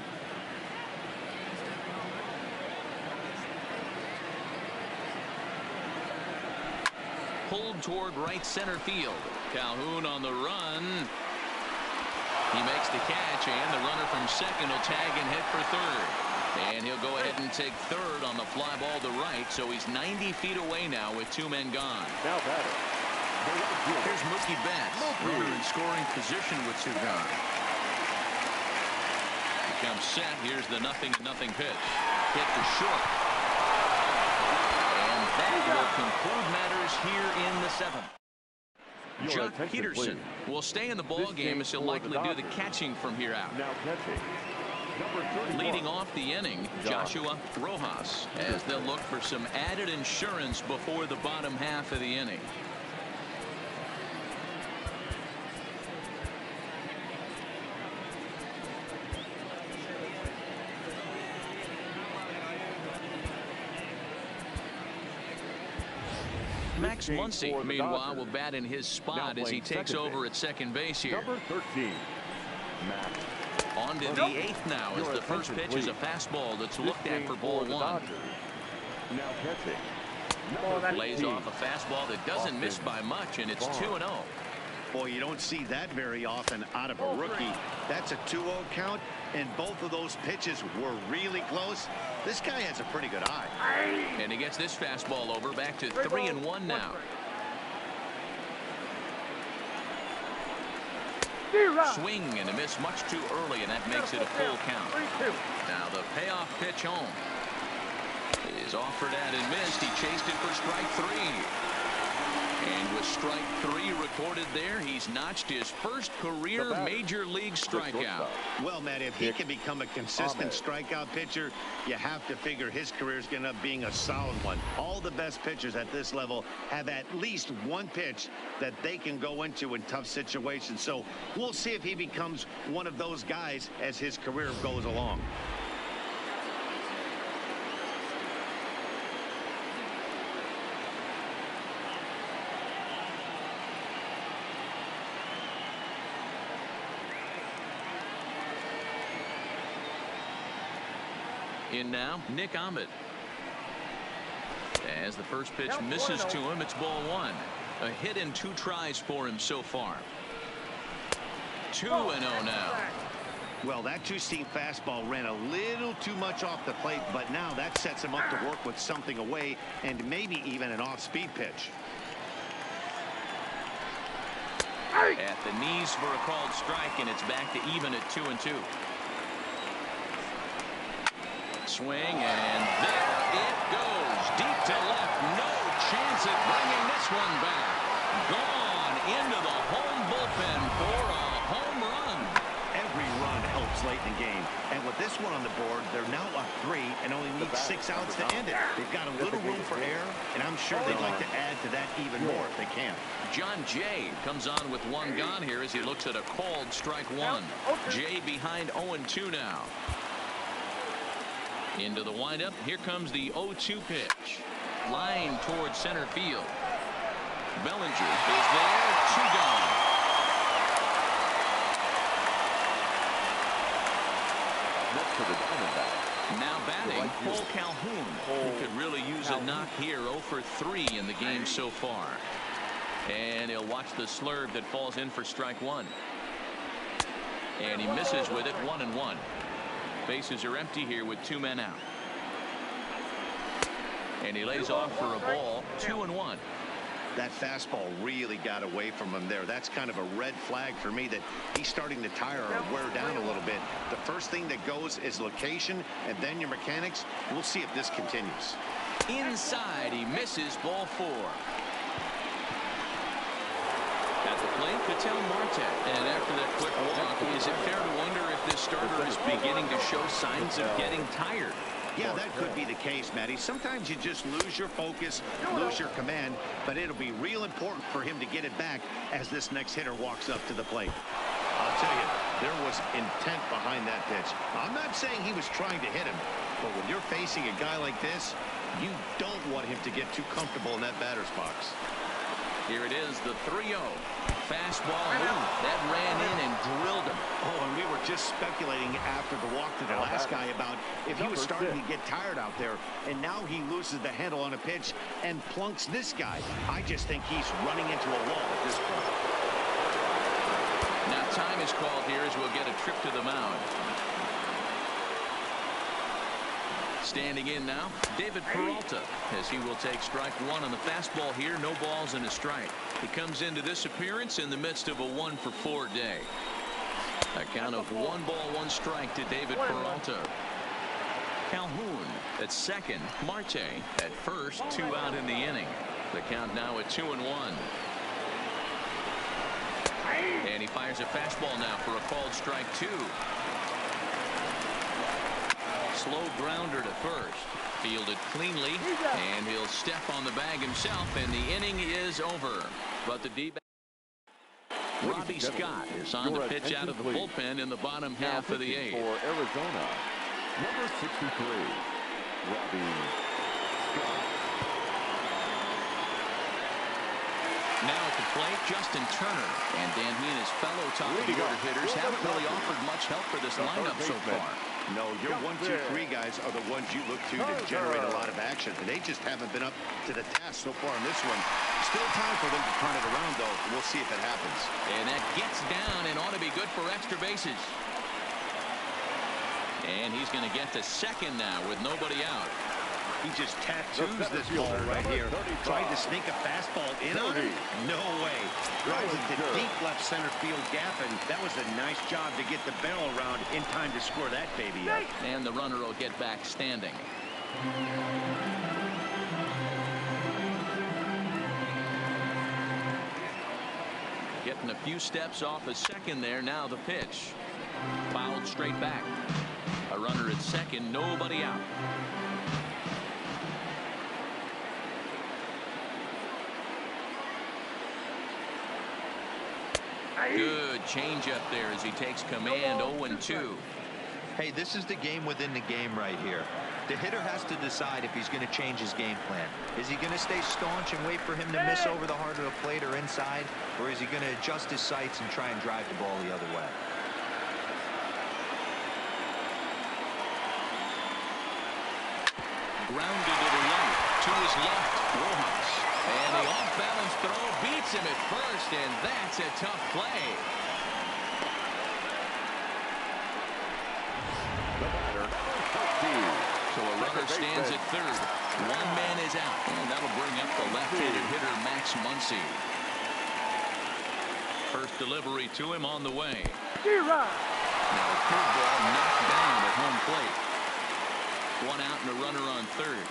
Pulled toward right center field. Calhoun on the run. He makes the catch, and the runner from second will tag and hit for third. And he'll go ahead and take third on the fly ball to right, so he's 90 feet away now with 2 men gone. Now batter. Here's Mookie Betts, runner in scoring position with 2 gone. He comes set. Here's the 0-0 pitch. Hit to short. And that will conclude matters here in the 7th. Jock Peterson will stay in the ball game as he'll likely do the catching from here out. Now catching. Leading off the inning, Joshua Rojas, as they'll look for some added insurance before the bottom half of the inning. Max Muncy, meanwhile, will bat in his spot as he takes over at second base here. Number 13, Max. On to the 8th now as the first pitch is a fastball that's looked at for ball 1. Now catching. Lays off a fastball that doesn't miss by much, and it's 2-0. Boy, you don't see that very often out of a rookie. That's a 2-0 count, and both of those pitches were really close. This guy has a pretty good eye. And he gets this fastball over, back to 3-1 now. Swing and a miss much too early, and that makes it a full count. Now the payoff pitch home is offered at and missed. He chased it for strike 3. And with strike 3 recorded there, he's notched his first career major league strikeout. Well, Matt, if he can become a consistent strikeout pitcher, you have to figure his career is going to end up being a solid one. All the best pitchers at this level have at least one pitch that they can go into in tough situations. So we'll see if he becomes one of those guys as his career goes along. In now, Nick Ahmed. As the first pitch misses to him, it's ball one. A hit in 2 tries for him so far. 2-0 now. Well, that two-seam fastball ran a little too much off the plate, but now that sets him up to work with something away and maybe even an off-speed pitch. At the knees for a called strike, and it's back to even at 2-2. Swing, and there it goes. Deep to left. No chance at bringing this one back. Gone into the home bullpen for a home run. Every run helps late in the game. And with this one on the board, they're now up 3 and only need 6 outs to end it. They've got a little room for error, and I'm sure they'd like to add to that even more if they can. John Jay comes on with 1 gone here as he looks at a called strike 1. Jay behind 0-2 now. Into the windup. Here comes the 0-2 pitch. Line towards center field. Bellinger is there. 2 gone. Next to the Diamondbacks. Now batting, Cole Calhoun, who could really use a knock here. 0 for 3 in the game so far. And he'll watch the slurve that falls in for strike 1. And he misses with it. 1-1. Bases are empty here with 2 men out. And he lays off for a ball. 2-1. That fastball really got away from him there. That's kind of a red flag for me that he's starting to tire or wear down a little bit. The first thing that goes is location and then your mechanics. We'll see if this continues. Inside, he misses. Ball 4. At the plate, Ketel Marte. And after that quick walk, is it fair to wonder if this starter is beginning to show signs of getting tired? Yeah, that could be the case, Matty. Sometimes you just lose your focus, lose your command, but it'll be real important for him to get it back as this next hitter walks up to the plate. I'll tell you, there was intent behind that pitch. I'm not saying he was trying to hit him, but when you're facing a guy like this, you don't want him to get too comfortable in that batter's box. Here it is, the 3-0. Fastball. That ran in and drilled him. Oh, and we were just speculating after the walk to the last guy about if he was starting to get tired out there, and now he loses the handle on a pitch and plunks this guy. I just think he's running into a wall at this point. Now time is called here as we'll get a trip to the mound. Standing in now, David Peralta, as he will take strike 1 on the fastball here. No balls and a strike. He comes into this appearance in the midst of a 1 for 4 day. A count of 1 ball, 1 strike to David Peralta. Calhoun at second. Marte at first. 2 out in the inning. The count now at 2-1. And he fires a fastball now for a called strike 2. Slow grounder to first. Fielded cleanly, and he'll step on the bag himself, and the inning is over. But the D-back, Robbie Scott, is on the pitch out of the bullpen in the bottom half of the 8th. For Arizona, number 63, Robbie Scott. Now at the plate, Justin Turner. And Dan, he and his fellow top-of-the-order hitters haven't really offered much help for this lineup so far. No, your 1, 2, 3 guys are the ones you look to generate a lot of action. They just haven't been up to the task so far in this one. Still time for them to turn it around, though. We'll see if it happens. And that gets down and ought to be good for extra bases. And he's going to get to second now with nobody out. He just tattoos this ball right here. Tried to sneak a fastball in on him? No way. Drives it to deep left center field gap, and that was a nice job to get the barrel around in time to score that baby up. And the runner will get back standing. Getting a few steps off a second there. Now the pitch. Fouled straight back. A runner at second, nobody out. Good changeup there as he takes command. 0-2. Hey, this is the game within the game right here. The hitter has to decide if he's going to change his game plan. Is he going to stay staunch and wait for him to miss over the heart of the plate or inside, or is he going to adjust his sights and try and drive the ball the other way? grounded to the right. To his left, Rojas. And the off-balance throw beats him at first, and that's a tough play. So a runner stands at third. One man is out, and that'll bring up the left-handed hitter, Max Muncy. First delivery to him on the way. Now a curveball knocked down at home plate. One out and a runner on third.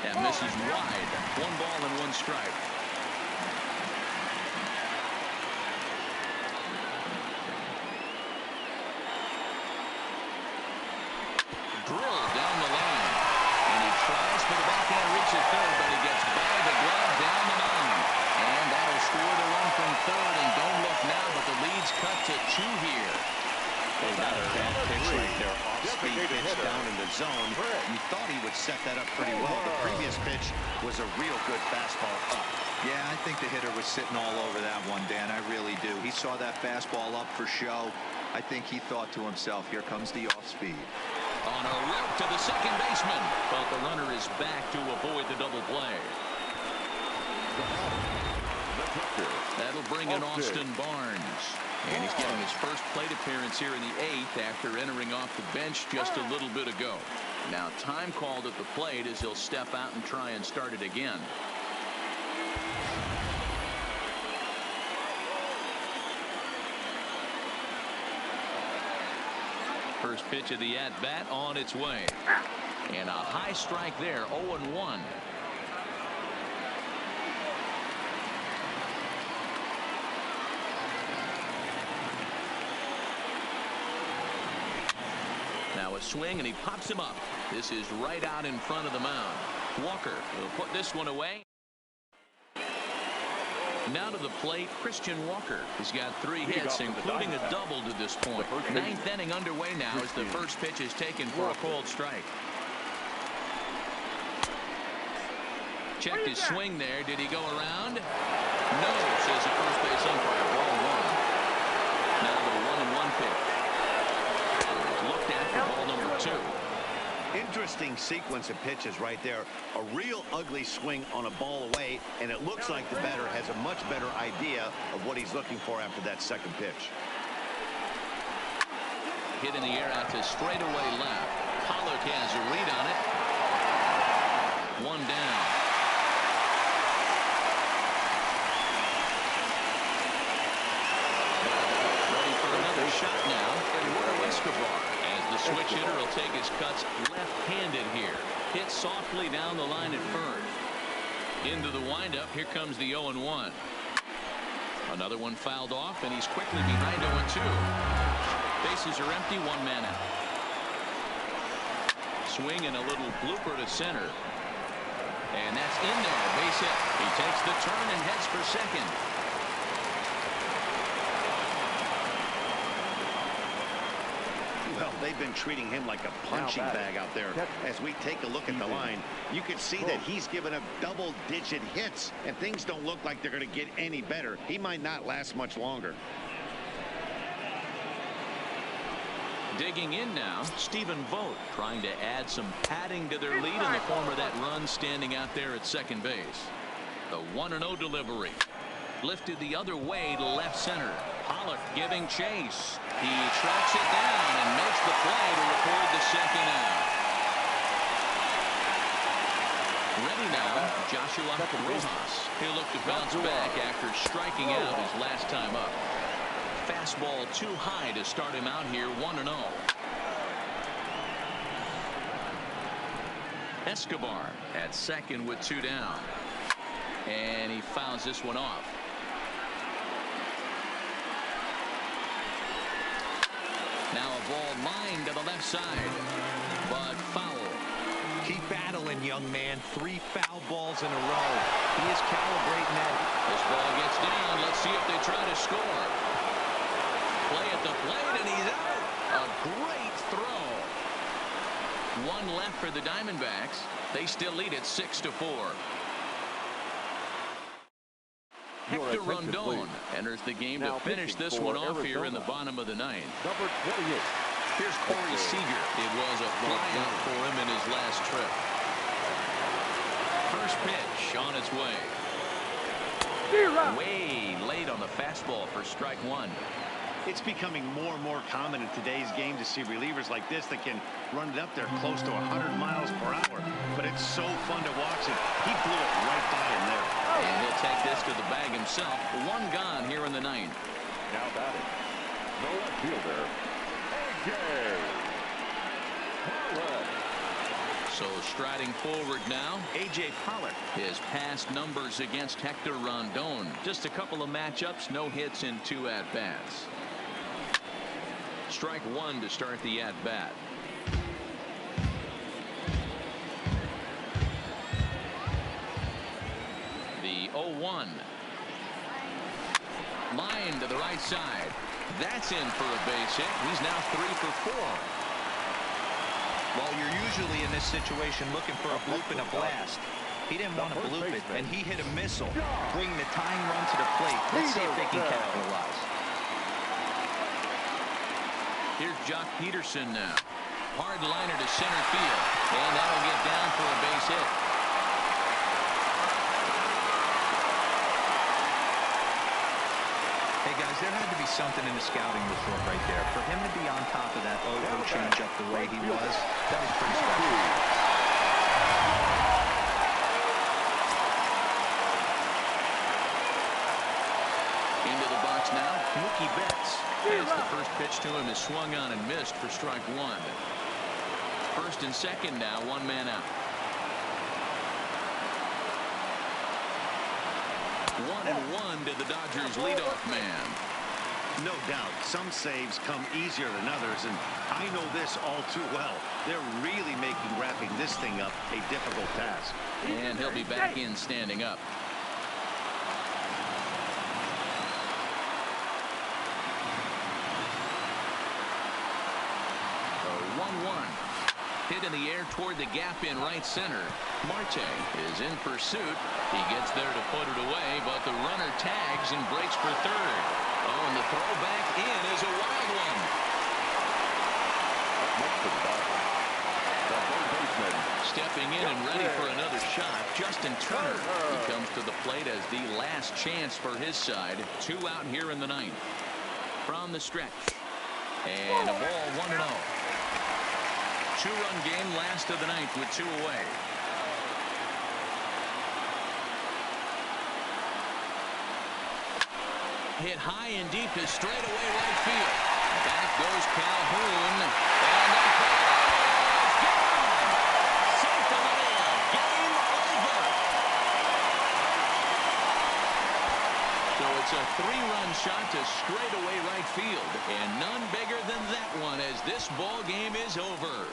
That misses wide. 1 ball and 1 strike. Drilled down the line. And he tries for the backhand reach at third, but he gets by the glove down the line. And that'll score the run from third. And don't look now, but the lead's cut to 2 here. They got a bad pitch right there. Off-speed pitch down in the zone. You thought he would set that up pretty well. The previous pitch was a real good fastball up. Yeah, I think the hitter was sitting all over that one, Dan. I really do. He saw that fastball up for show. I think he thought to himself, here comes the off-speed. On a route to the second baseman, but the runner is back to avoid the double play. That'll bring in Austin Barnes. And he's getting his first plate appearance here in the 8th after entering off the bench just a little bit ago. Now time called at the plate as he'll step out and try and start it again. First pitch of the at-bat on its way. And a high strike there, 0-1. Now a swing, and he pops him up. This is right out in front of the mound. Walker will put this one away. Now to the plate, Christian Walker. He's got 3 hits, including a double to this point. 9th inning underway now as the first pitch is taken for a cold strike. Checked his swing there. Did he go around? No, says the first base umpire. Ball 1. Now the 1-1 pitch. Looked at for ball number 2. Interesting sequence of pitches right there. A real ugly swing on a ball away, and it looks like the batter has a much better idea of what he's looking for after that second pitch. Hit in the air out to straightaway left. Pollock has a read on it. 1 down. Ready for another shot now. Eduardo Escobar. The switch hitter will take his cuts left-handed here. Hit softly down the line at first. Into the windup. Here comes the 0-1. Another one fouled off, and he's quickly behind 0-2. Bases are empty. 1 man out. Swing and a little blooper to center. And that's in there. Base hit. He takes the turn and heads for second. Well, they've been treating him like a punching bag out there. As we take a look at the line, you can see that he's given up double-digit hits, and things don't look like they're going to get any better. He might not last much longer. Digging in now, Stephen Vogt trying to add some padding to their lead in the form of that run standing out there at second base. The 1-0 delivery. Lifted the other way to left center. Pollock giving chase. He tracks it down and makes the play to record the second out. Ready now, Joshua Rojas. He'll look to bounce back after striking out his last time up. Fastball too high to start him out here, 1-0. Escobar at second with 2 down. And he fouls this one off. Now a ball lined to the left side, but foul. Keep battling, young man. 3 foul balls in a row. He is calibrating that. This ball gets down. Let's see if they try to score. Play at the plate, and he's out. A great throw. 1 left for the Diamondbacks. They still lead it 6-4. Hector Rondon enters the game to finish this one off here in the bottom of the ninth. Number 28. Here's Corey Seager. It was a flyout for him in his last trip. First pitch on its way. Way late on the fastball for strike one. It's becoming more and more common in today's game to see relievers like this that can run it up there close to 100 miles per hour. But it's so fun to watch it. He blew it right by him there. And he'll take this to the bag himself. One gone here in the ninth. Now batting, the left fielder, A.J. Pollock. So striding forward now, A.J. Pollock. his past numbers against Hector Rondon. Just a couple of matchups, no hits in 2 at-bats. Strike one to start the at-bat. The 0-1. Line to the right side. That's in for a base hit. He's now 3 for 4. Well, you're usually in this situation looking for a bloop and a blast. He didn't want to bloop it, and he hit a missile, bringing the tying run to the plate. Let's see if they can capitalize. Here's Jock Peterson now. Hard liner to center field, and that'll get down for a base hit. Hey, guys, there had to be something in the scouting report right there. For him to be on top of that 0-0 changeup the way he was, that was pretty special. Into the box now, Mookie Betts. As the first pitch to him is swung on and missed for strike one. First and second now, one man out. 1-1 to the Dodgers leadoff man. No doubt, some saves come easier than others, and I know this all too well. They're really making wrapping this thing up a difficult task. And he'll be back in standing up. Hit in the air toward the gap in right center. Marte is in pursuit. He gets there to put it away, but the runner tags and breaks for third. Oh, and the throw back in is a wild one. Stepping in and ready for another shot, Justin Turner. He comes to the plate as the last chance for his side. 2 out here in the ninth. From the stretch. And a ball 1-0. 2-run game, last of the ninth with 2 away. Hit high and deep to straightaway right field. Back goes Calhoun. And the ball is gone. Safe to the wall. Game over. So it's a 3-run shot to straightaway right field. And none bigger than that one as this ball game is over.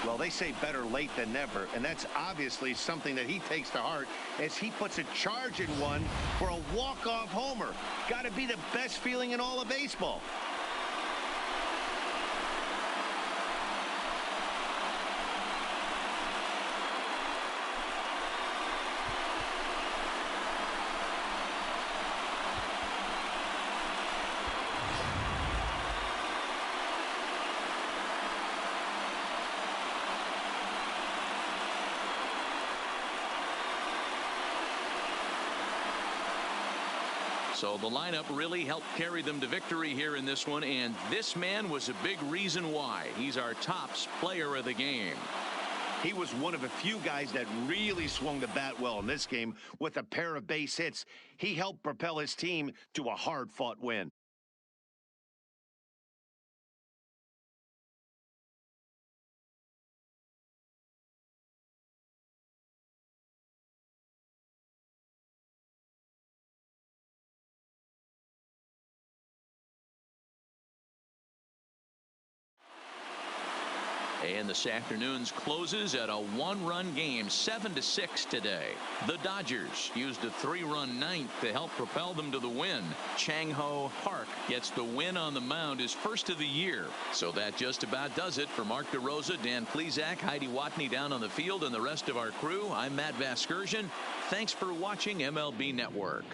Well, they say better late than never, and that's obviously something that he takes to heart as he puts a charge in one for a walk-off homer. Got to be the best feeling in all of baseball. So the lineup really helped carry them to victory here in this one, and this man was a big reason why. He's our tops player of the game. He was one of a few guys that really swung the bat well in this game with a pair of base hits. He helped propel his team to a hard-fought win. And this afternoon's closes at a 1-run game, 7-6 today. The Dodgers used a 3-run ninth to help propel them to the win. Chang-Ho Park gets the win on the mound, his first of the year. So that just about does it for Mark DeRosa, Dan Plesac, Heidi Watney down on the field, and the rest of our crew. I'm Matt Vasgersian. Thanks for watching MLB Network.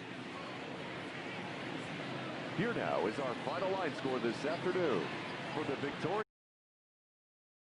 Here now is our final line score this afternoon for the victorious